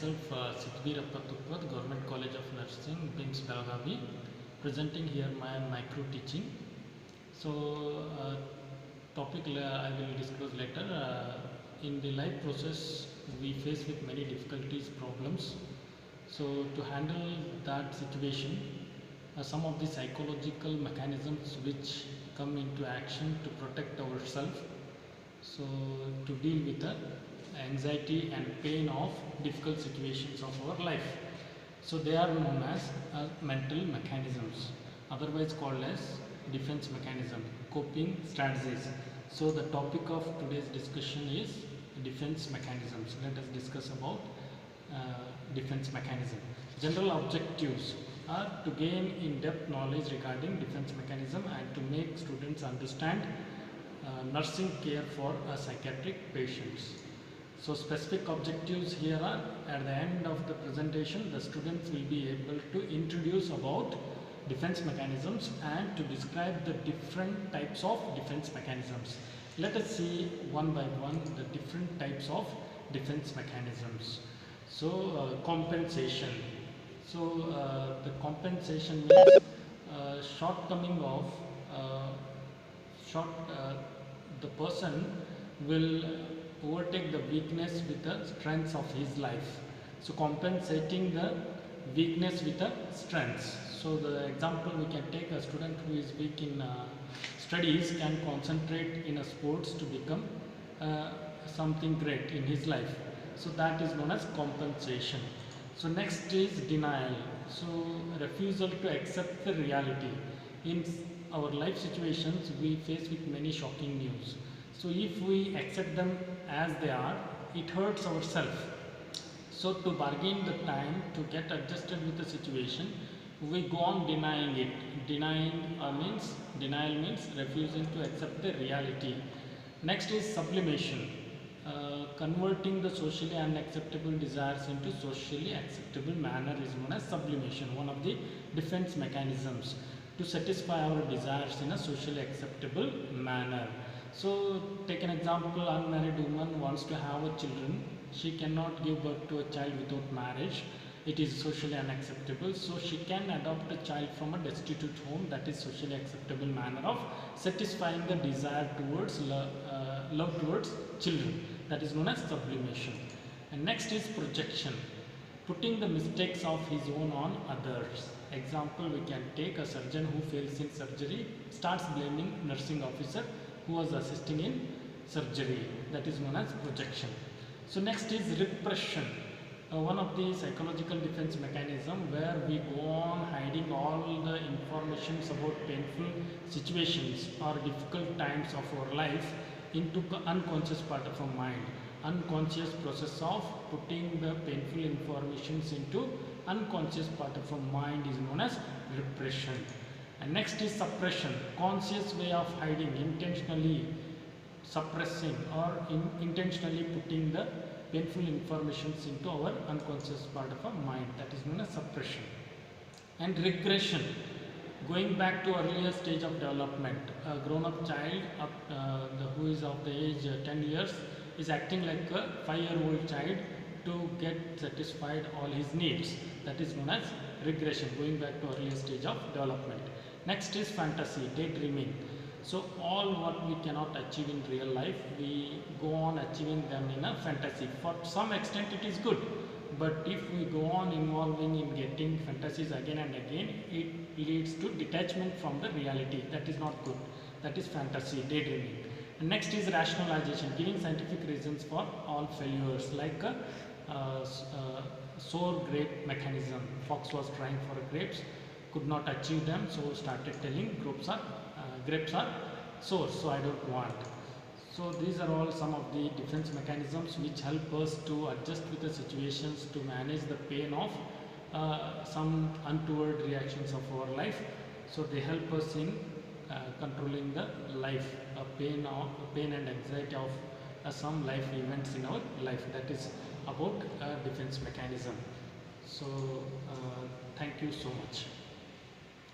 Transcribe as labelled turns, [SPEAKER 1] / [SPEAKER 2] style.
[SPEAKER 1] myself Siddhvirappa Thupad, Government College of Nursing, BIMS Belagavi, presenting here my micro teaching. So, topic I will disclose later. In the life process, we face with many difficulties, problems. So, to handle that situation, some of the psychological mechanisms which come into action to protect ourselves. So, to deal with the anxiety and pain of difficult situations of our life. So, they are known as mental mechanisms, otherwise called as defense mechanism, coping strategies. So, the topic of today's discussion is defense mechanisms. Let us discuss about defense mechanism. General objectives are to gain in-depth knowledge regarding defense mechanism and to make students understand nursing care for psychiatric patients. So specific objectives here are, at the end of the presentation, the students will be able to introduce about defense mechanisms and to describe the different types of defense mechanisms. Let us see one by one the different types of defense mechanisms. So compensation. So the compensation means shortcoming of the person will overtake the weakness with the strengths of his life. So compensating the weakness with the strengths. So the example we can take, a student who is weak in studies can concentrate in a sports to become something great in his life. So that is known as compensation. So next is denial. So refusal to accept the reality. In our life situations, we face with many shocking news. So if we accept them as they are, it hurts ourselves. So to bargain the time to get adjusted with the situation, we go on denying it. Denial means refusing to accept the reality. Next is sublimation. Converting the socially unacceptable desires into socially acceptable manner is known as sublimation, one of the defense mechanisms to satisfy our desires in a socially acceptable manner. So take an example, unmarried woman wants to have a children. She cannot give birth to a child without marriage. It is socially unacceptable. So she can adopt a child from a destitute home. That is socially acceptable manner of satisfying the desire towards love towards children. That is known as sublimation. And next is projection, putting the mistakes of his own on others. Example, we can take a surgeon who fails in surgery, starts blaming nursing officer who was assisting in surgery. That is known as projection. So next is repression, one of the psychological defense mechanism where we go on hiding all the informations about painful situations or difficult times of our life into unconscious part of our mind. Unconscious process of putting the painful informations into unconscious part of our mind is known as repression. And next is suppression, conscious way of hiding, intentionally suppressing or intentionally putting the painful informations into our unconscious part of our mind. That is known as suppression. And regression, going back to earlier stage of development. A grown-up child who is of the age 10 years is acting like a 5-year-old child to get satisfied all his needs. That is known as regression, going back to earlier stage of development. Next is fantasy, daydreaming. So all what we cannot achieve in real life, we go on achieving them in a fantasy. For some extent it is good, but if we go on involving in getting fantasies again and again, it leads to detachment from the reality. That is not good. That is fantasy, daydreaming. And next is rationalization, giving scientific reasons for all failures, like a sour grape mechanism. Fox was trying for grapes, could not achieve them, so started telling grapes are sour, so I don't want. So these are all some of the defense mechanisms which help us to adjust with the situations, to manage the pain of some untoward reactions of our life. So they help us in controlling the life, pain and anxiety of some life events in our life. That is about defense mechanism. So thank you so much.